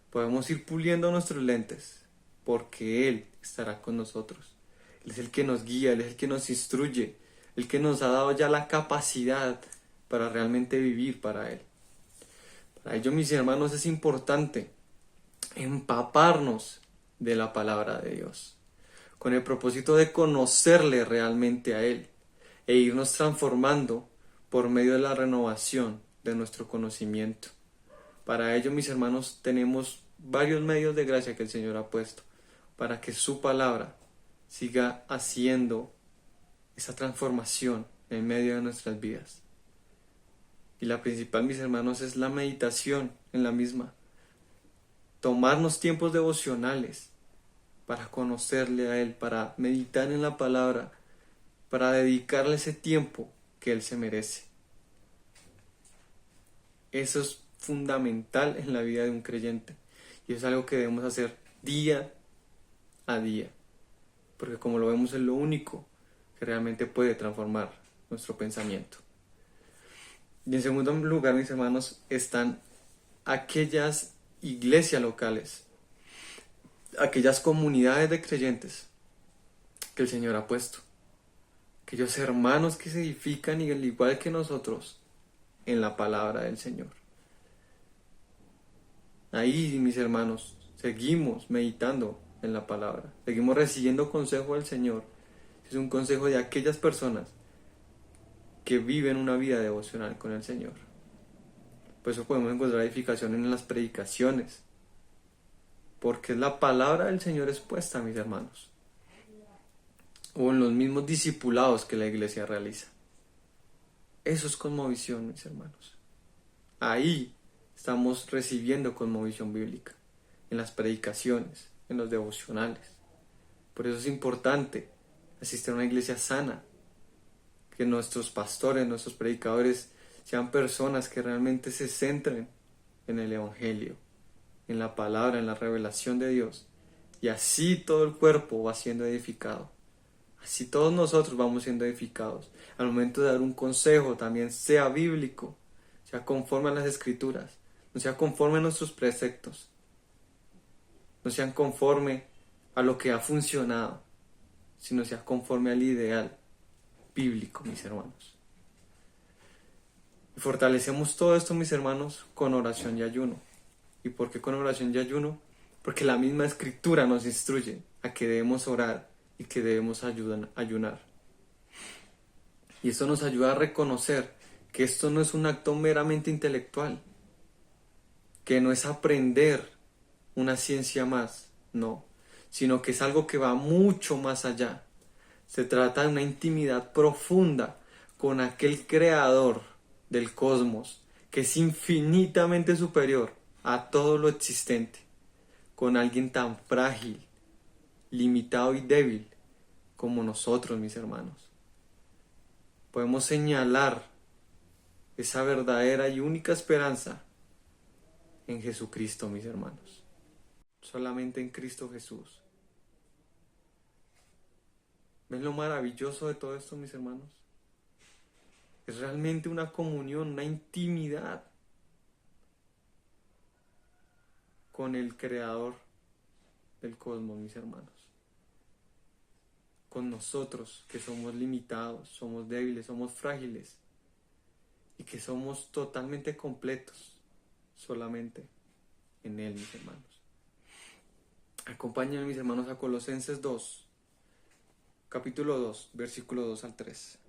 Podemos ir puliendo nuestros lentes, porque Él estará con nosotros. Él es el que nos guía, Él es el que nos instruye, el que nos ha dado ya la capacidad para realmente vivir para Él. Para ello, mis hermanos, es importante empaparnos de la palabra de Dios, con el propósito de conocerle realmente a Él e irnos transformando por medio de la renovación de nuestro conocimiento. Para ello, mis hermanos, tenemos varios medios de gracia que el Señor ha puesto para que su palabra siga haciendo esa transformación en medio de nuestras vidas. Y la principal, mis hermanos, es la meditación en la misma. Tomarnos tiempos devocionales para conocerle a Él, para meditar en la palabra, para dedicarle ese tiempo que Él se merece. Eso es fundamental en la vida de un creyente, y es algo que debemos hacer día a día, porque como lo vemos es lo único que realmente puede transformar nuestro pensamiento. Y en segundo lugar, mis hermanos, están aquellas iglesias locales, aquellas comunidades de creyentes que el Señor ha puesto, aquellos hermanos que se edifican y al igual que nosotros en la palabra del Señor. Ahí, mis hermanos, seguimos meditando en la palabra, seguimos recibiendo consejo del Señor. Es un consejo de aquellas personas que viven una vida devocional con el Señor. Por eso podemos encontrar edificación en las predicaciones, porque es la palabra del Señor expuesta, mis hermanos, o en los mismos discipulados que la iglesia realiza. Eso es cosmovisión, mis hermanos. Ahí estamos recibiendo cosmovisión bíblica, en las predicaciones, en los devocionales. Por eso es importante asistir a una iglesia sana, que nuestros pastores, nuestros predicadores sean personas que realmente se centren en el Evangelio, en la palabra, en la revelación de Dios. Y así todo el cuerpo va siendo edificado. Así todos nosotros vamos siendo edificados. Al momento de dar un consejo también sea bíblico, sea conforme a las Escrituras, no sea conforme a nuestros preceptos, no sean conforme a lo que ha funcionado, sino sea conforme al ideal bíblico, mis hermanos. Y fortalecemos todo esto, mis hermanos, con oración y ayuno. ¿Y por qué con oración y ayuno? Porque la misma Escritura nos instruye a que debemos orar y que debemos ayunar. Y esto nos ayuda a reconocer que esto no es un acto meramente intelectual, que no es aprender una ciencia más, no, sino que es algo que va mucho más allá. Se trata de una intimidad profunda con aquel creador del cosmos, que es infinitamente superior a todo lo existente, con alguien tan frágil, limitado y débil como nosotros, mis hermanos. Podemos señalar esa verdadera y única esperanza en Jesucristo, mis hermanos. Solamente en Cristo Jesús. ¿Ven lo maravilloso de todo esto, mis hermanos? Es realmente una comunión, una intimidad con el Creador del cosmos, mis hermanos. Con nosotros, que somos limitados, somos débiles, somos frágiles y que somos totalmente completos solamente en Él, mis hermanos. Acompáñenme, mis hermanos, a Colosenses 2, capítulo 2, versículo 2 al 3.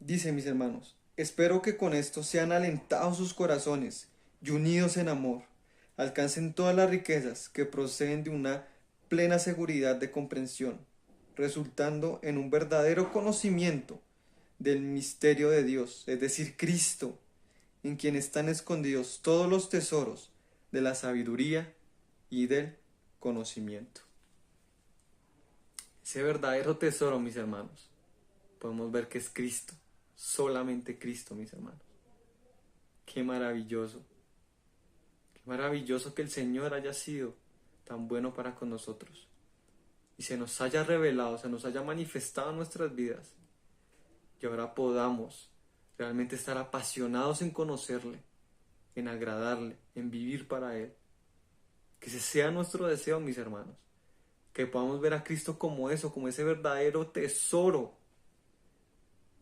Dice, mis hermanos, espero que con esto sean alentados sus corazones y unidos en amor, alcancen todas las riquezas que proceden de una plena seguridad de comprensión, resultando en un verdadero conocimiento del misterio de Dios, es decir, Cristo, en quien están escondidos todos los tesoros de la sabiduría y del conocimiento. Ese verdadero tesoro, mis hermanos, podemos ver que es Cristo. Solamente Cristo, mis hermanos. Qué maravilloso. Qué maravilloso que el Señor haya sido tan bueno para con nosotros. Y se nos haya revelado, se nos haya manifestado en nuestras vidas. Y ahora podamos realmente estar apasionados en conocerle, en agradarle, en vivir para Él. Que ese sea nuestro deseo, mis hermanos. Que podamos ver a Cristo como eso, como ese verdadero tesoro.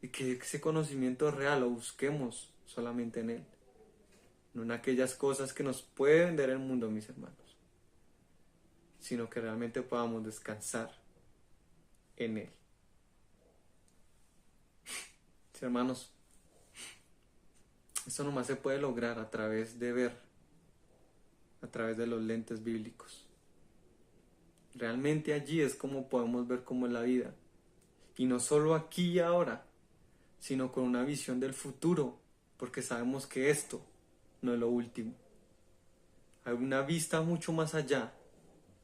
Y que ese conocimiento real lo busquemos solamente en Él. No en aquellas cosas que nos puede vender el mundo, mis hermanos. Sino que realmente podamos descansar en Él. Mis hermanos, esto nomás se puede lograr a través de ver, a través de los lentes bíblicos. Realmente allí es como podemos ver cómo es la vida. Y no solo aquí y ahora, sino con una visión del futuro, porque sabemos que esto no es lo último. Hay una vista mucho más allá,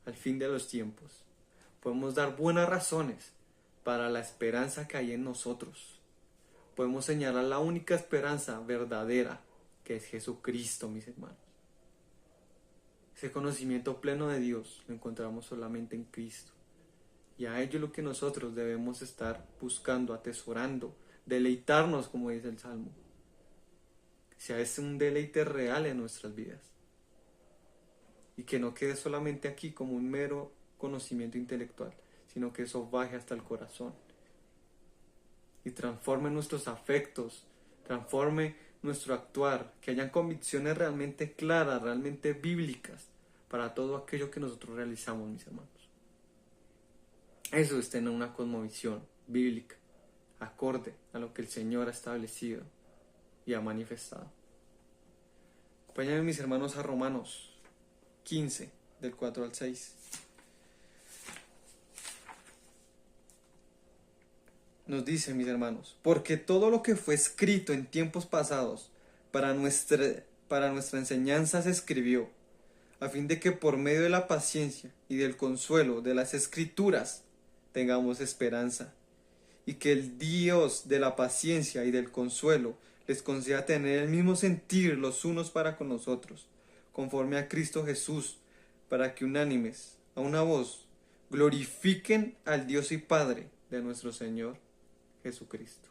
al fin de los tiempos. Podemos dar buenas razones para la esperanza que hay en nosotros. Podemos señalar la única esperanza verdadera, que es Jesucristo, mis hermanos. Ese conocimiento pleno de Dios lo encontramos solamente en Cristo. Y a ello es lo que nosotros debemos estar buscando, atesorando, deleitarnos, como dice el Salmo. Que sea este un deleite real en nuestras vidas. Y que no quede solamente aquí como un mero conocimiento intelectual, sino que eso baje hasta el corazón. Y transforme nuestros afectos, transforme nuestro actuar, que hayan convicciones realmente claras, realmente bíblicas, para todo aquello que nosotros realizamos, mis hermanos. Eso es tener una cosmovisión bíblica, acorde a lo que el Señor ha establecido y ha manifestado. Acompáñenme, mis hermanos, a Romanos 15, del 4 al 6. Nos dice, mis hermanos, porque todo lo que fue escrito en tiempos pasados para nuestra enseñanza se escribió, a fin de que por medio de la paciencia y del consuelo de las Escrituras tengamos esperanza, y que el Dios de la paciencia y del consuelo les conceda tener el mismo sentir los unos para con los otros, conforme a Cristo Jesús, para que unánimes, a una voz, glorifiquen al Dios y Padre de nuestro Señor Jesucristo.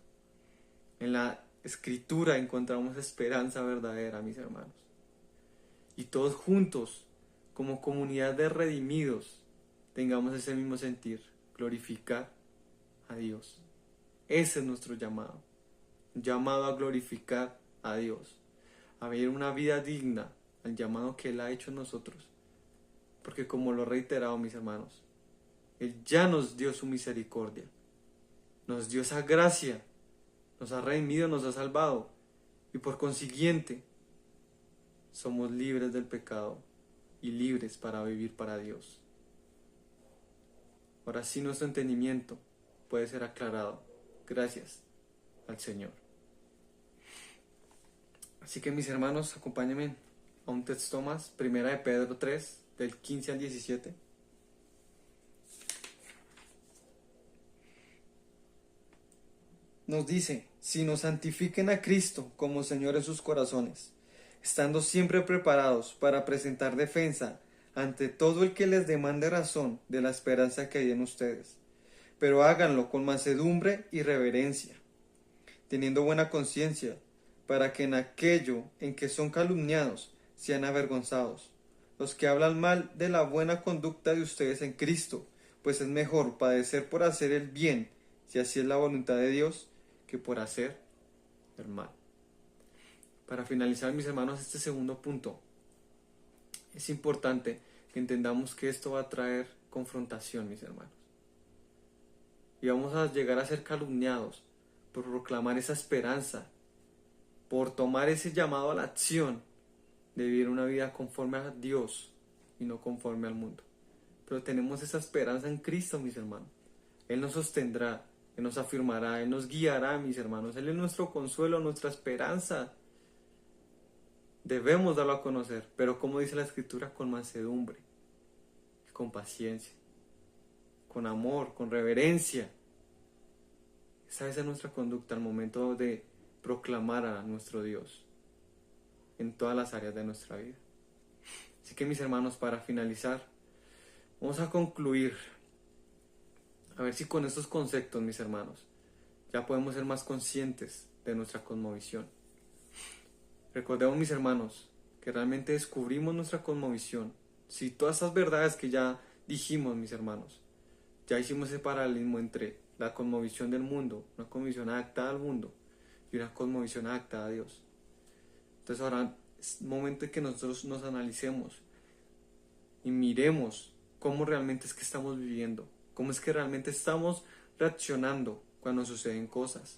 En la Escritura encontramos esperanza verdadera, mis hermanos. Y todos juntos, como comunidad de redimidos, tengamos ese mismo sentir, glorificar a Dios. Ese es nuestro llamado. Un llamado a glorificar a Dios, a vivir una vida digna al llamado que Él ha hecho en nosotros. Porque como lo he reiterado, mis hermanos, Él ya nos dio su misericordia, nos dio esa gracia, nos ha redimido, nos ha salvado, y por consiguiente somos libres del pecado y libres para vivir para Dios. Ahora sí, nuestro entendimiento puede ser aclarado gracias al Señor. Así que, mis hermanos, acompáñenme a un texto más, Primera de Pedro 3, del 15 al 17. Nos dice: sino santifiquen a Cristo como Señor en sus corazones, estando siempre preparados para presentar defensa ante todo el que les demande razón de la esperanza que hay en ustedes, pero háganlo con mansedumbre y reverencia, teniendo buena conciencia, para que en aquello en que son calumniados sean avergonzados los que hablan mal de la buena conducta de ustedes en Cristo, pues es mejor padecer por hacer el bien, si así es la voluntad de Dios, que por hacer el mal. Para finalizar, mis hermanos, este segundo punto, es importante que entendamos que esto va a traer confrontación, mis hermanos. Y vamos a llegar a ser calumniados por proclamar esa esperanza, por tomar ese llamado a la acción de vivir una vida conforme a Dios y no conforme al mundo. Pero tenemos esa esperanza en Cristo, mis hermanos. Él nos sostendrá, Él nos afirmará, Él nos guiará, mis hermanos. Él es nuestro consuelo, nuestra esperanza. Debemos darlo a conocer, pero como dice la Escritura, con mansedumbre, con paciencia, con amor, con reverencia. Esa es nuestra conducta al momento de proclamar a nuestro Dios en todas las áreas de nuestra vida. Así que, mis hermanos, para finalizar, vamos a concluir. A ver si con estos conceptos, mis hermanos, ya podemos ser más conscientes de nuestra cosmovisión. Recordemos, mis hermanos, que realmente descubrimos nuestra cosmovisión. Si todas esas verdades que ya dijimos, mis hermanos, ya hicimos ese paralelismo entre la cosmovisión del mundo, una cosmovisión adaptada al mundo, y una cosmovisión adaptada a Dios. Entonces ahora es momento de que nosotros nos analicemos y miremos cómo realmente es que estamos viviendo, cómo es que realmente estamos reaccionando cuando suceden cosas,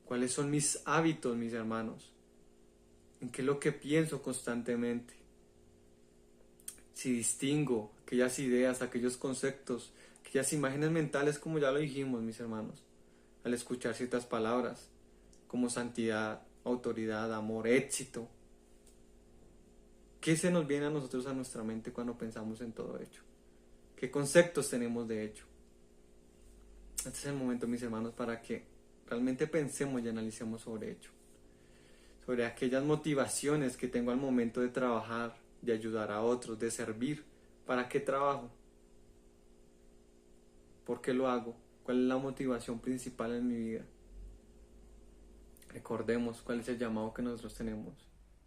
cuáles son mis hábitos, mis hermanos, en qué es lo que pienso constantemente, si distingo aquellas ideas, aquellos conceptos, aquellas imágenes mentales, como ya lo dijimos, mis hermanos, al escuchar ciertas palabras como santidad, autoridad, amor, éxito. ¿Qué se nos viene a nosotros a nuestra mente cuando pensamos en todo ello? ¿Qué conceptos tenemos de ello? Este es el momento, mis hermanos, para que realmente pensemos y analicemos sobre ello. Sobre aquellas motivaciones que tengo al momento de trabajar, de ayudar a otros, de servir. ¿Para qué trabajo? ¿Por qué lo hago? ¿Cuál es la motivación principal en mi vida? Recordemos cuál es el llamado que nosotros tenemos.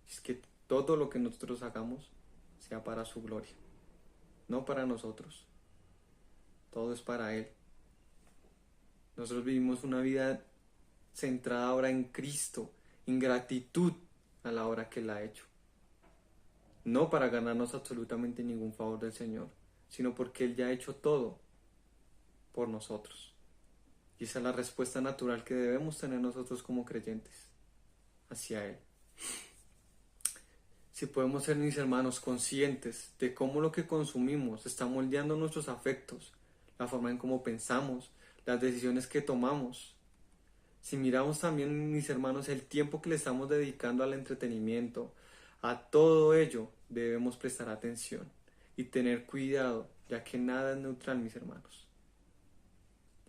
Es que todo lo que nosotros hagamos sea para su gloria, no para nosotros. Todo es para Él. Nosotros vivimos una vida centrada ahora en Cristo, en gratitud a la obra que Él ha hecho. No para ganarnos absolutamente ningún favor del Señor, sino porque Él ya ha hecho todo por nosotros. Y esa es la respuesta natural que debemos tener nosotros como creyentes hacia Él. Si podemos ser, mis hermanos, conscientes de cómo lo que consumimos está moldeando nuestros afectos, la forma en cómo pensamos, las decisiones que tomamos. Si miramos también, mis hermanos, el tiempo que le estamos dedicando al entretenimiento, a todo ello debemos prestar atención y tener cuidado, ya que nada es neutral, mis hermanos.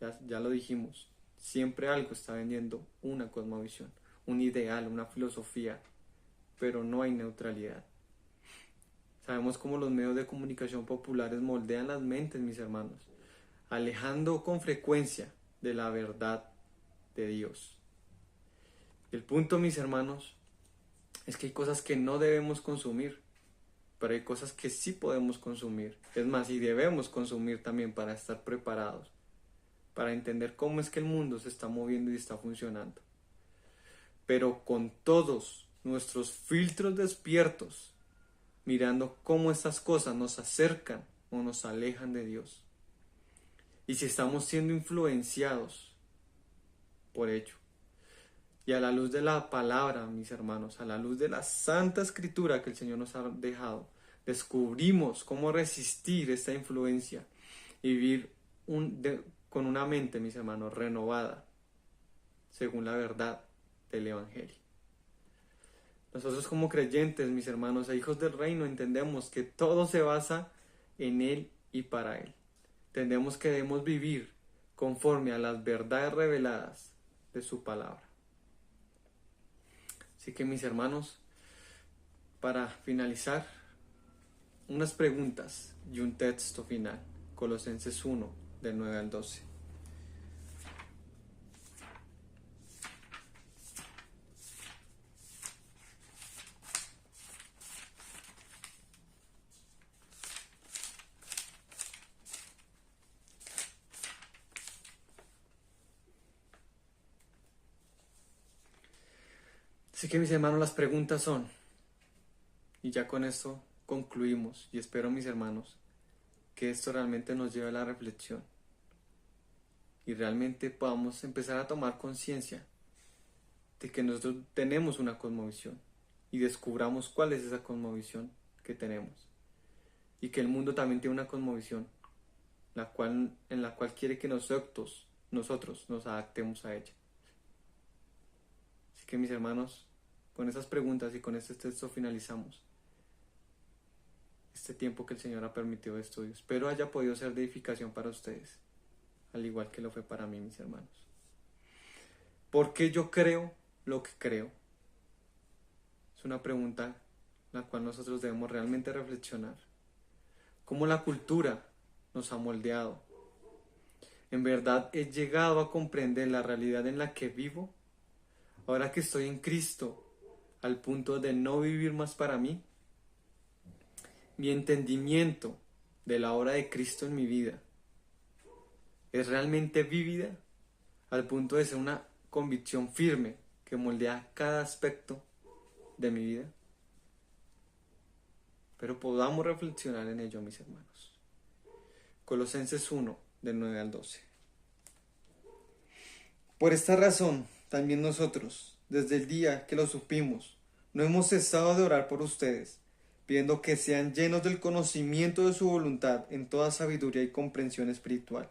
Ya lo dijimos, siempre algo está vendiendo una cosmovisión, un ideal, una filosofía, pero no hay neutralidad. Sabemos cómo los medios de comunicación populares moldean las mentes, mis hermanos, alejando con frecuencia de la verdad de Dios. El punto, mis hermanos, es que hay cosas que no debemos consumir, pero hay cosas que sí podemos consumir. Es más, y debemos consumir también para estar preparados, para entender cómo es que el mundo se está moviendo y está funcionando. Pero con todos nuestros filtros despiertos, mirando cómo estas cosas nos acercan o nos alejan de Dios. Y si estamos siendo influenciados por ello. Y a la luz de la palabra, mis hermanos, a la luz de la Santa Escritura que el Señor nos ha dejado, descubrimos cómo resistir esta influencia y vivir con una mente, mis hermanos, renovada, según la verdad del Evangelio. Nosotros como creyentes, mis hermanos e hijos del reino, entendemos que todo se basa en Él y para Él. Entendemos que debemos vivir conforme a las verdades reveladas de su palabra. Así que, mis hermanos, para finalizar, unas preguntas y un texto final. Colosenses 1, del 9 al 12. Así que, mis hermanos, las preguntas son, y ya con esto concluimos, y espero, mis hermanos, que esto realmente nos lleve a la reflexión y realmente podamos empezar a tomar conciencia de que nosotros tenemos una cosmovisión y descubramos cuál es esa cosmovisión que tenemos y que el mundo también tiene una cosmovisión en la cual quiere que nosotros nos adaptemos a ella. Así que, mis hermanos, con esas preguntas y con este texto finalizamos este tiempo que el Señor ha permitido de estudio. Espero haya podido ser de edificación para ustedes, al igual que lo fue para mí, mis hermanos. ¿Por qué yo creo lo que creo? Es una pregunta la cual nosotros debemos realmente reflexionar. ¿Cómo la cultura nos ha moldeado? ¿En verdad he llegado a comprender la realidad en la que vivo? Ahora que estoy en Cristo, al punto de no vivir más para mí. Mi entendimiento de la obra de Cristo en mi vida es realmente vívida al punto de ser una convicción firme que moldea cada aspecto de mi vida. Pero podamos reflexionar en ello, mis hermanos. Colosenses 1, del 9 al 12. Por esta razón, también nosotros, desde el día que lo supimos, no hemos cesado de orar por ustedes, pidiendo que sean llenos del conocimiento de su voluntad en toda sabiduría y comprensión espiritual,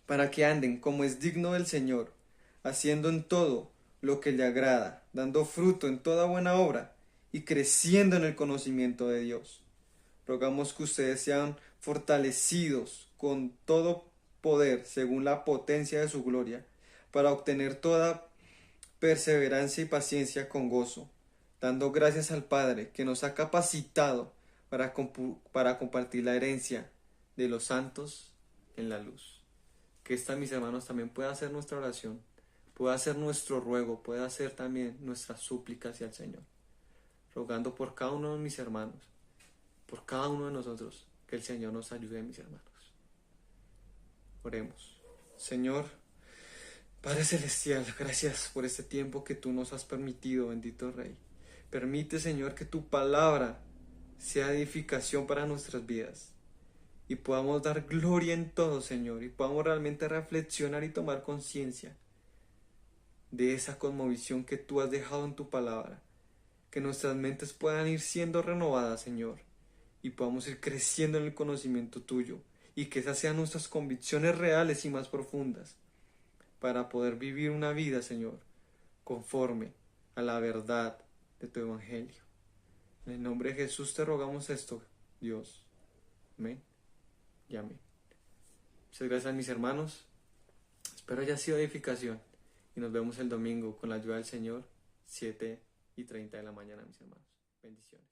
para que anden como es digno del Señor, haciendo en todo lo que le agrada, dando fruto en toda buena obra y creciendo en el conocimiento de Dios. Rogamos que ustedes sean fortalecidos con todo poder según la potencia de su gloria, para obtener toda perseverancia y paciencia con gozo, dando gracias al Padre que nos ha capacitado para compartir la herencia de los santos en la luz. Que esta, mis hermanos, también pueda ser nuestra oración, pueda ser nuestro ruego, pueda ser también nuestra súplica hacia el Señor, rogando por cada uno de mis hermanos, por cada uno de nosotros, que el Señor nos ayude, mis hermanos. Oremos. Señor, Padre Celestial, gracias por este tiempo que tú nos has permitido, bendito Rey. Permite, Señor, que tu palabra sea edificación para nuestras vidas y podamos dar gloria en todo, Señor, y podamos realmente reflexionar y tomar conciencia de esa cosmovisión que tú has dejado en tu palabra. Que nuestras mentes puedan ir siendo renovadas, Señor, y podamos ir creciendo en el conocimiento tuyo, y que esas sean nuestras convicciones reales y más profundas, para poder vivir una vida, Señor, conforme a la verdad de tu Evangelio. En el nombre de Jesús te rogamos esto, Dios. Amén y amén. Muchas gracias, mis hermanos. Espero haya sido edificación. Y nos vemos el domingo con la ayuda del Señor, 7:30 de la mañana, mis hermanos. Bendiciones.